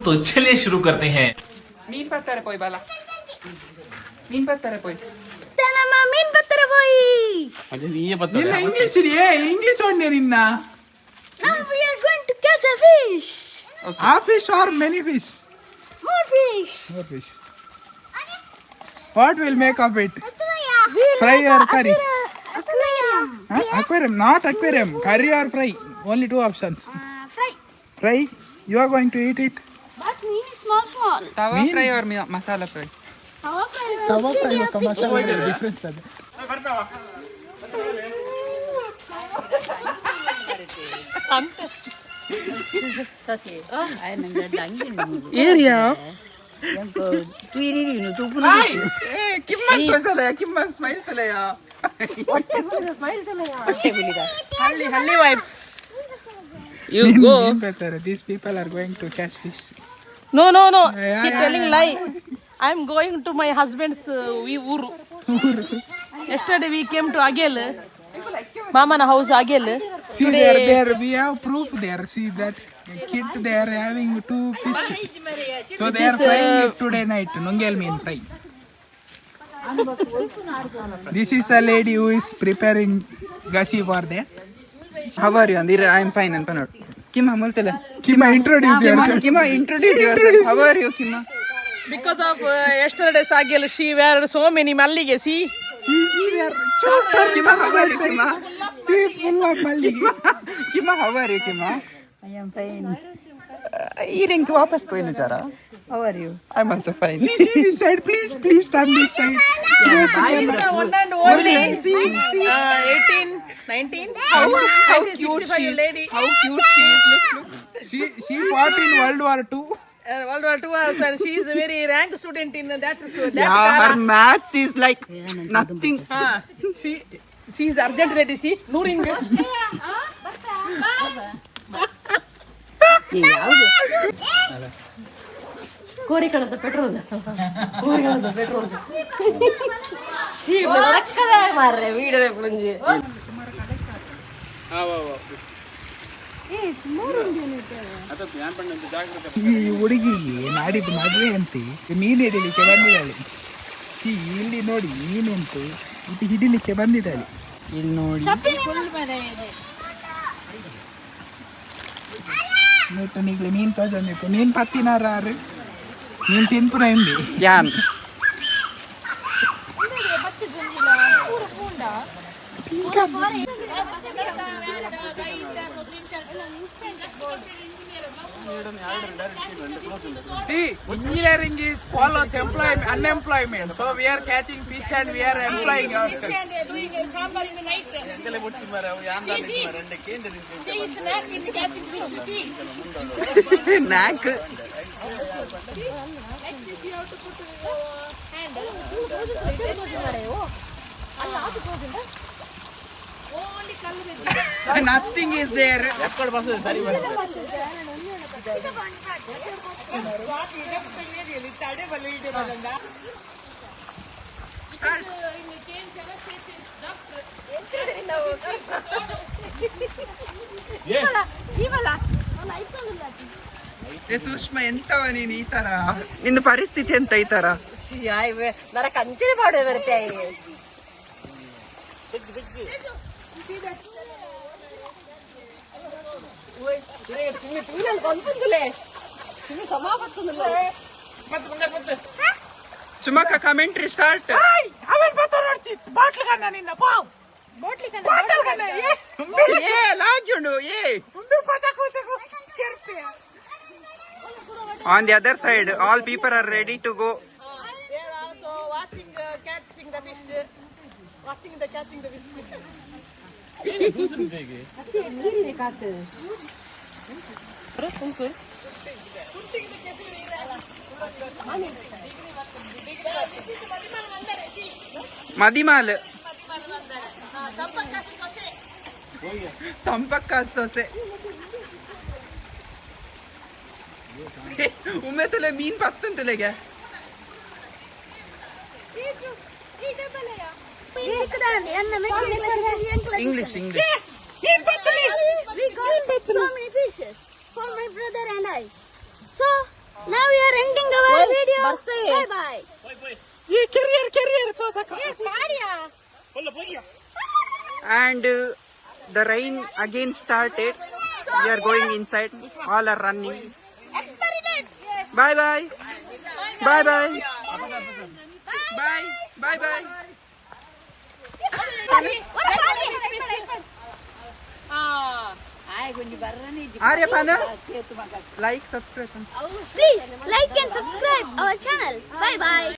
तो चलिए शुरू करते हैं. Min pattere poi bala. Min pattere poi. Tanama min pattere poi. Ninna English ideye English onne ninna. Now we are going to catch a fish. Okay. A fish or many fish? More fish. More fish. What will make of it? We'll Fry make or a curry? aquarium. Huh? Aquarium, not aquarium. Curry or fry? Only two options. Fry. Fry? You are going to eat it? But mean is small. Tawa Mean? fry or masala fry? Tawa fry. Tawa fry or masala fry difference adu. Area. Hey, kimman tosala, kimman smile talaya. Halli vibes. You Mean, go. mean better. These people are going to catch fish. No. Yeah, He's telling lie. I'm going to my husband's uru. Yesterday we came to Agel. Mamana house Agel. See there we have proof there. See that kid they are having two fish. So they are frying it today night. Nungal mean fry. This is a lady who is preparing gasi for there. How are you? Andira, I am fine and panod. Kima multala. Kima introduce yourself. Kima introduce yourself. How are you, Kima? Because of yesterday's Agel, she wear so many mallige. See? See there. Chotar Kima, how are you, Kima? See full of maligi. Kima, how are you, Kima? I am fine. Eating wapas koi na jara. How are you? I'm also fine. See this side. Please stand this side. Yes, The one and only. See. 18, 19. How 1965 cute she is. lady. How cute she is. Look. She fought in World War II. World War II also, and she is a very ranked student in that. Yeah, her maths is like nothing. She is urgent ready. See, Nooring. ಕೋರಿಕಣದ petrol ಮರಕ್ಕದ ಮಾರ್ರೆ video Punji ಈ ಹುಡುಗಿಗೆ ನಾಡಿದ್ದು ಮದುವೆ ಅಂತೆ ಮೀನು ಹಿಡಿಲಿಕ್ಕೆ ಬಂದಿದ್ದಾಳೆ. ಇಲ್ಲಿ ನೋಡಿ ಮೀನುಂಟು, ಇದು ಹಿಡಿಲಿಕ್ಕೆ ಬಂದಿದ್ದಾಳೆ. ಇಲ್ಲಿ ನೋಡಿ ನೀಗ್ಲೆ ಮೀನು ತಗೊಂಡಿತ್ತು. ಮೀನು ಪತ್ತಿನಾರು ಮೀನು ತಿನ್ಪುರ MB Yan. See, engineering is follows unemployment. So we are catching fish and we are employing ourselves. Knack. Nothing is there. Sushma ಎಂತವ ನೀನು ಈ ತರ ನಿನ್ನ ಪರಿಸ್ಥಿತಿ ಎಂತ ಈ ತರ ನರ ಕಂಚಿನ ಪಾಡು ಬರುತ್ತೆ ಸುಮಕ್ಕ ಕಮೆಂಟ್ರಿ ಸ್ಟಾರ್ಟ್ ಏ ಲಾಜುಂಡು ಏ on the other side all people are ready to go. They are also watching catching the fish. Watching the catching the fish. ನೀರಿನ ಕಾತು ಮದಿಮಾಲ್ ಸಂಪಕ್ಕ ಸೊಸೆ ಉಮ್ಮೆತಲೆ ಮೀನ್ ಪತ್ತಂತಲೆಗೆ English. We got so many fishes for my brother and I. So ಬರ್ಸೆ Bye bye. And the rain again started. We are going inside. All are running. Experiment. Bye bye. Bye bye. Bye. Bye bye. Aryapana, like, subscribe. Please like and subscribe our channel. Bye bye.